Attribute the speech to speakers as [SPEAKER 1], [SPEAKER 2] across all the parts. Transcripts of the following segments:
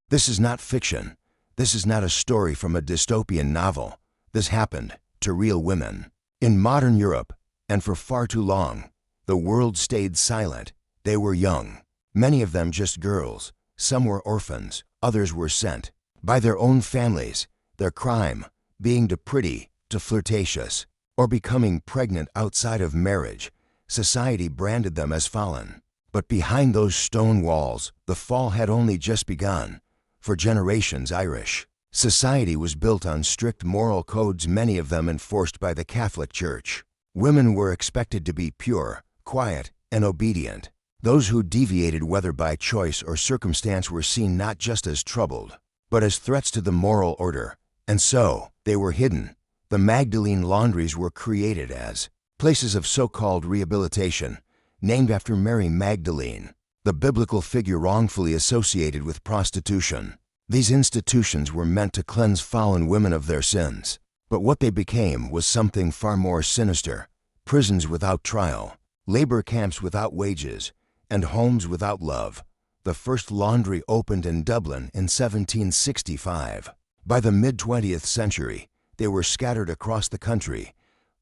[SPEAKER 1] This is not fiction. This is not a story from a dystopian novel. This happened to real women. In modern Europe, and for far too long, the world stayed silent. They were young, many of them just girls. Some were orphans, others were sent by their own families. Their crime, being too pretty, too flirtatious, or becoming pregnant outside of marriage. Society branded them as fallen. But behind those stone walls, the fall had only just begun. For generations, Irish society was built on strict moral codes, many of them enforced by the Catholic Church. Women were expected to be pure, quiet, and obedient. Those who deviated, whether by choice or circumstance, were seen not just as troubled, but as threats to the moral order. And so, they were hidden. The Magdalene laundries were created as places of so-called rehabilitation, named after Mary Magdalene, the biblical figure wrongfully associated with prostitution. These institutions were meant to cleanse fallen women of their sins. But what they became was something far more sinister. Prisons without trial, labor camps without wages, and homes without love. The first laundry opened in Dublin in 1765. By the mid-20th century, they were scattered across the country,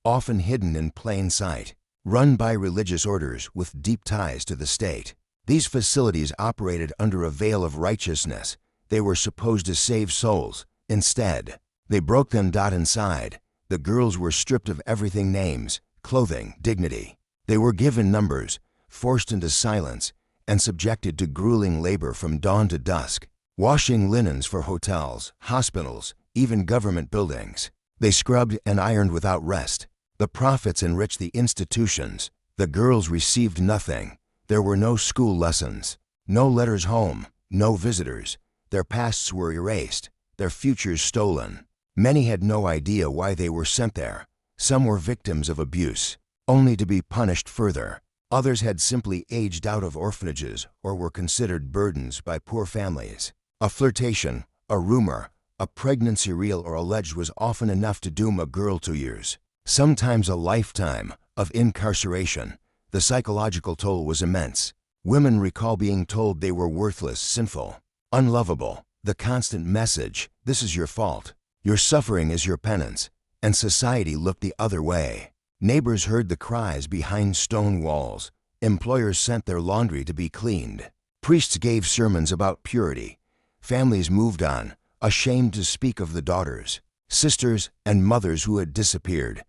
[SPEAKER 1] often hidden in plain sight, run by religious orders with deep ties to the state. These facilities operated under a veil of righteousness. They were supposed to save souls. Instead, they broke them. Inside, the girls were stripped of everything: names, clothing, dignity. They were given numbers, forced into silence, and subjected to grueling labor from dawn to dusk, washing linens for hotels, hospitals, even government buildings. They scrubbed and ironed without rest. The profits enriched the institutions. The girls received nothing. There were no school lessons, no letters home, no visitors. Their pasts were erased, their futures stolen. Many had no idea why they were sent there. Some were victims of abuse, only to be punished further. Others had simply aged out of orphanages or were considered burdens by poor families. A flirtation, a rumor, a pregnancy, real or alleged, was often enough to doom a girl to years, sometimes a lifetime, of incarceration. The psychological toll was immense. Women recall being told they were worthless, sinful, unlovable. The constant message: this is your fault. Your suffering is your penance. And society looked the other way. Neighbors heard the cries behind stone walls. Employers sent their laundry to be cleaned. Priests gave sermons about purity. Families moved on, ashamed to speak of the daughters, sisters, and mothers who had disappeared.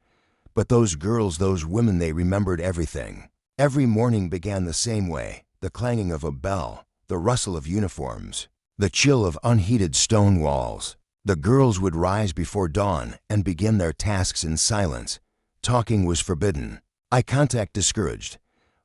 [SPEAKER 1] But those girls, those women, they remembered everything. Every morning began the same way: the clanging of a bell, the rustle of uniforms, the chill of unheated stone walls. The girls would rise before dawn and begin their tasks in silence. Talking was forbidden, eye contact discouraged.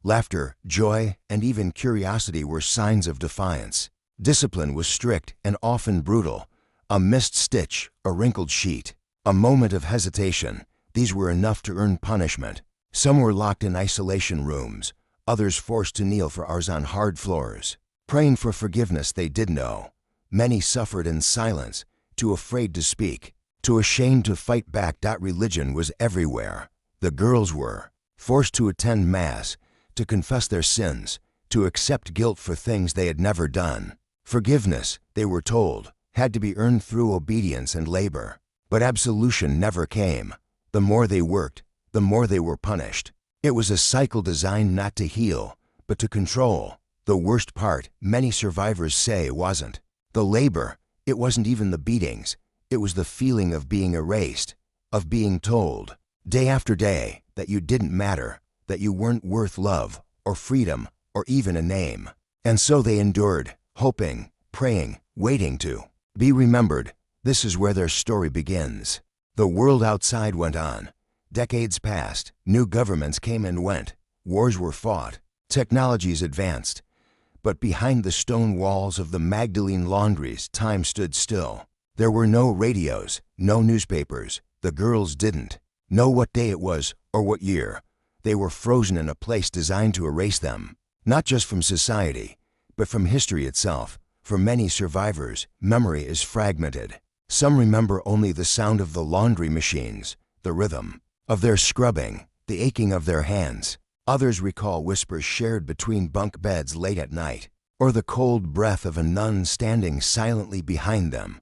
[SPEAKER 1] Laughter, joy, and even curiosity were signs of defiance. Discipline was strict and often brutal. A missed stitch, a wrinkled sheet, a moment of hesitation, these were enough to earn punishment. Some were locked in isolation rooms, others forced to kneel for hours on hard floors, praying for forgiveness they didn't know. Many suffered in silence, too afraid to speak, too ashamed to fight back. Religion was everywhere. The girls were forced to attend Mass, to confess their sins, to accept guilt for things they had never done. Forgiveness, they were told, had to be earned through obedience and labor. But absolution never came. The more they worked, the more they were punished. It was a cycle designed not to heal, but to control. The worst part, many survivors say, wasn't the labor. It wasn't even the beatings. It was the feeling of being erased, of being told, day after day, that you didn't matter, that you weren't worth love, or freedom, or even a name. And so they endured, hoping, praying, waiting to be remembered. This is where their story begins. The world outside went on. Decades passed, new governments came and went, wars were fought, technologies advanced. But behind the stone walls of the Magdalene laundries, time stood still. There were no radios, no newspapers. The girls didn't know what day it was or what year. They were frozen in a place designed to erase them, not just from society, but from history itself. For many survivors, memory is fragmented. Some remember only the sound of the laundry machines, the rhythm of their scrubbing, the aching of their hands. Others recall whispers shared between bunk beds late at night, or the cold breath of a nun standing silently behind them.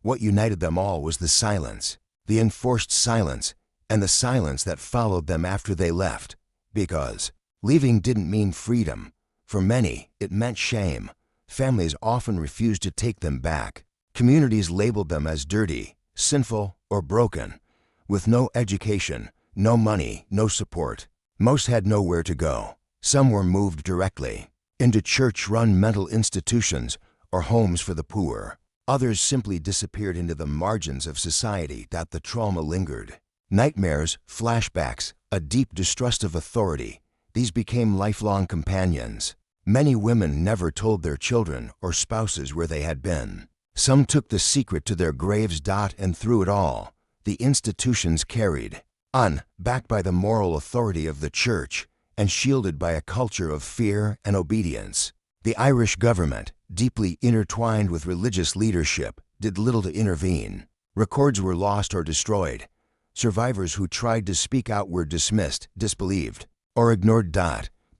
[SPEAKER 1] What united them all was the silence, the enforced silence, and the silence that followed them after they left. Because leaving didn't mean freedom. For many, it meant shame. Families often refused to take them back. Communities labeled them as dirty, sinful, or broken. With no education, no money, no support, most had nowhere to go. Some were moved directly into church-run mental institutions or homes for the poor. Others simply disappeared into the margins of society that the trauma lingered. Nightmares, flashbacks, a deep distrust of authority, these became lifelong companions. Many women never told their children or spouses where they had been. Some took the secret to their graves. And through it all, the institutions carried on, backed by the moral authority of the church and shielded by a culture of fear and obedience. The Irish government, deeply intertwined with religious leadership, did little to intervene. Records were lost or destroyed. Survivors who tried to speak out were dismissed, disbelieved, or ignored.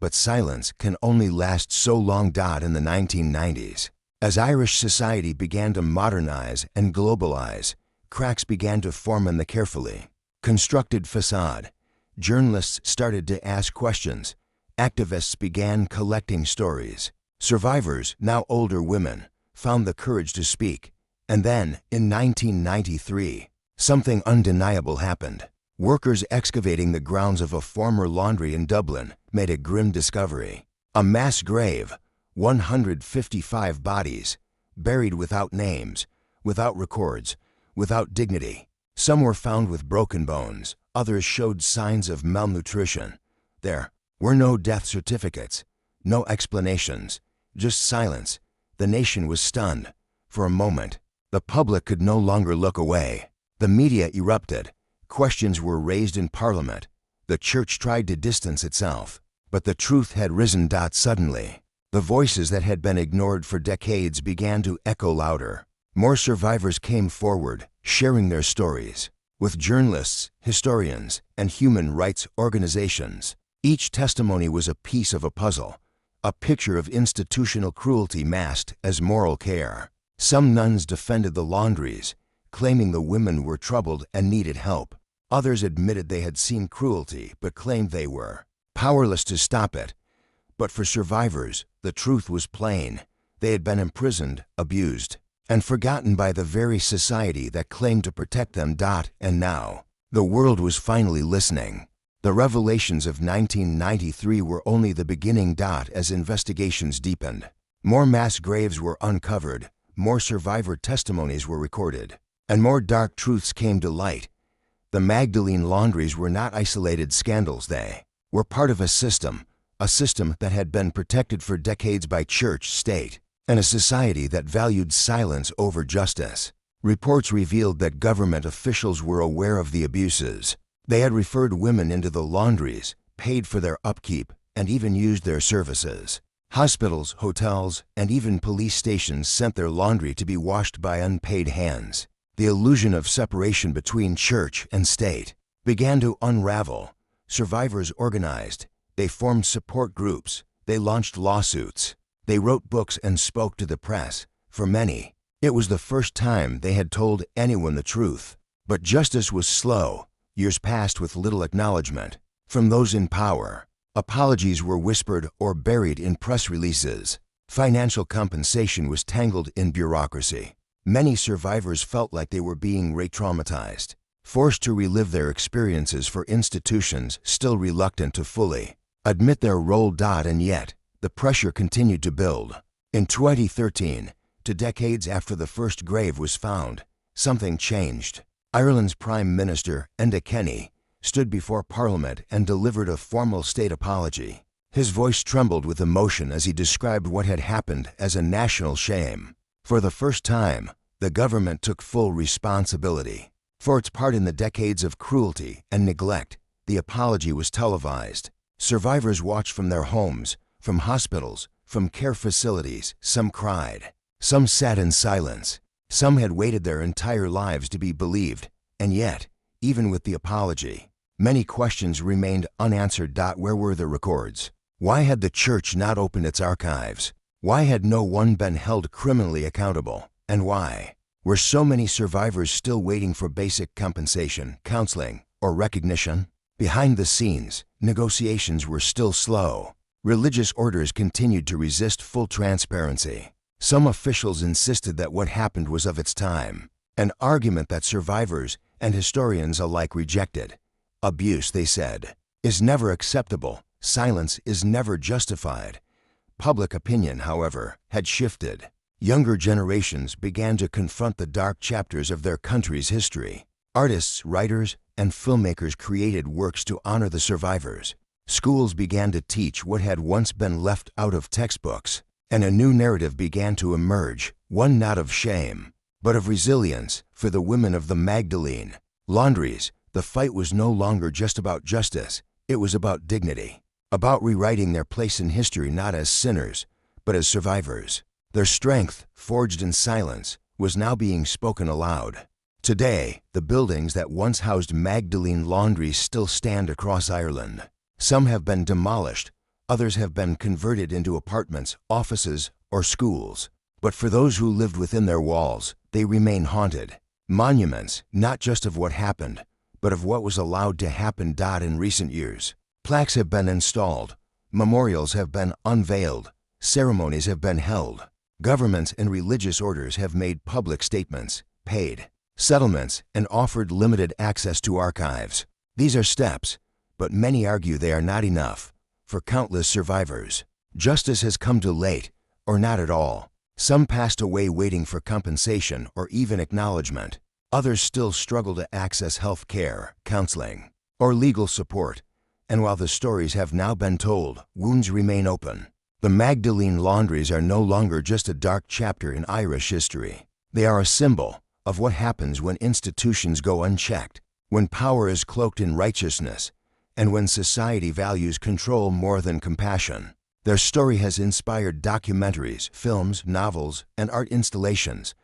[SPEAKER 1] But silence can only last so long. In the 1990s, as Irish society began to modernize and globalize, cracks began to form in the carefully constructed facade. Journalists started to ask questions. Activists began collecting stories. Survivors, now older women, found the courage to speak. And then, in 1993, something undeniable happened. Workers excavating the grounds of a former laundry in Dublin made a grim discovery. A mass grave, 155 bodies, buried without names, without records, without dignity. Some were found with broken bones, others showed signs of malnutrition. There were no death certificates, no explanations, just silence. The nation was stunned. For a moment, the public could no longer look away. The media erupted. Questions were raised in Parliament. The church tried to distance itself. But the truth had risen. Suddenly, the voices that had been ignored for decades began to echo louder. More survivors came forward, sharing their stories. With journalists, historians, and human rights organizations, each testimony was a piece of a puzzle, a picture of institutional cruelty masked as moral care. Some nuns defended the laundries, claiming the women were troubled and needed help. Others admitted they had seen cruelty but claimed they were powerless to stop it. But for survivors, the truth was plain. They had been imprisoned, abused, and forgotten by the very society that claimed to protect them. And now, the world was finally listening. The revelations of 1993 were only the beginning. As investigations deepened, more mass graves were uncovered, more survivor testimonies were recorded, and more dark truths came to light. The Magdalene laundries were not isolated scandals. They were part of a system that had been protected for decades by church, state, and a society that valued silence over justice. Reports revealed that government officials were aware of the abuses. They had referred women into the laundries, paid for their upkeep, and even used their services. Hospitals, hotels, and even police stations sent their laundry to be washed by unpaid hands. The illusion of separation between church and state began to unravel. Survivors organized. They formed support groups. They launched lawsuits. They wrote books and spoke to the press. For many, it was the first time they had told anyone the truth. But justice was slow. Years passed with little acknowledgement from those in power. Apologies were whispered or buried in press releases. Financial compensation was tangled in bureaucracy. Many survivors felt like they were being re-traumatized, forced to relive their experiences for institutions still reluctant to fully admit their role. And yet, the pressure continued to build. In 2013, 2 decades after the first grave was found, something changed. Ireland's Prime Minister, Enda Kenny, stood before Parliament and delivered a formal state apology. His voice trembled with emotion as he described what had happened as a national shame. For the first time, the government took full responsibility for its part in the decades of cruelty and neglect. The apology was televised. Survivors watched from their homes, from hospitals, from care facilities. Some cried. Some sat in silence. Some had waited their entire lives to be believed. And yet, even with the apology, many questions remained unanswered. Where were the records? Why had the church not opened its archives? Why had no one been held criminally accountable? And why were so many survivors still waiting for basic compensation, counseling, or recognition? Behind the scenes, negotiations were still slow. Religious orders continued to resist full transparency. Some officials insisted that what happened was of its time, an argument that survivors and historians alike rejected. Abuse, they said, is never acceptable. Silence is never justified. Public opinion, however, had shifted. Younger generations began to confront the dark chapters of their country's history. Artists, writers, and filmmakers created works to honor the survivors. Schools began to teach what had once been left out of textbooks, and a new narrative began to emerge, one not of shame, but of resilience for the women of the Magdalene laundries. The fight was no longer just about justice, it was about dignity, about rewriting their place in history not as sinners, but as survivors. Their strength, forged in silence, was now being spoken aloud. Today, the buildings that once housed Magdalene laundries still stand across Ireland. Some have been demolished, others have been converted into apartments, offices, or schools. But for those who lived within their walls, they remain haunted. Monuments, not just of what happened, but of what was allowed to happen. In recent years, plaques have been installed, memorials have been unveiled, ceremonies have been held. Governments and religious orders have made public statements, paid settlements, and offered limited access to archives. These are steps, but many argue they are not enough. For countless survivors, justice has come too late, or not at all. Some passed away waiting for compensation or even acknowledgement. Others still struggle to access health care, counseling, or legal support. And while the stories have now been told, wounds remain open. The Magdalene laundries are no longer just a dark chapter in Irish history. They are a symbol of what happens when institutions go unchecked, when power is cloaked in righteousness, and when society values control more than compassion. Their story has inspired documentaries, films, novels, and art installations.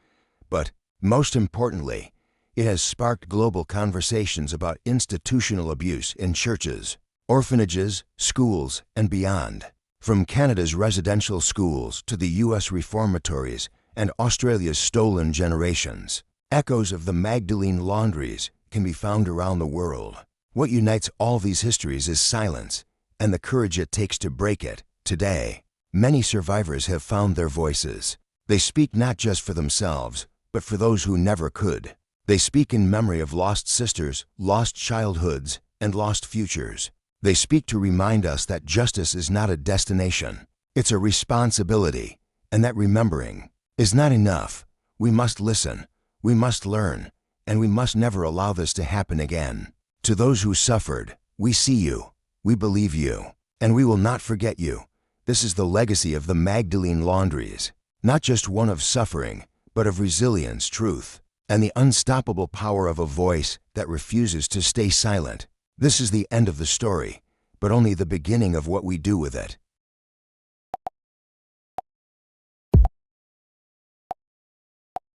[SPEAKER 1] But, most importantly, it has sparked global conversations about institutional abuse in churches, orphanages, schools, and beyond. From Canada's residential schools to the U.S. reformatories and Australia's stolen generations, echoes of the Magdalene laundries can be found around the world. What unites all these histories is silence and the courage it takes to break it. Today, many survivors have found their voices. They speak not just for themselves, but for those who never could. They speak in memory of lost sisters, lost childhoods, and lost futures. They speak to remind us that justice is not a destination, it's a responsibility, and that remembering is not enough. We must listen, we must learn, and we must never allow this to happen again. To those who suffered, we see you, we believe you, and we will not forget you. This is the legacy of the Magdalene laundries, not just one of suffering, but of resilience, truth, and the unstoppable power of a voice that refuses to stay silent. This is the end of the story, but only the beginning of what we do with it.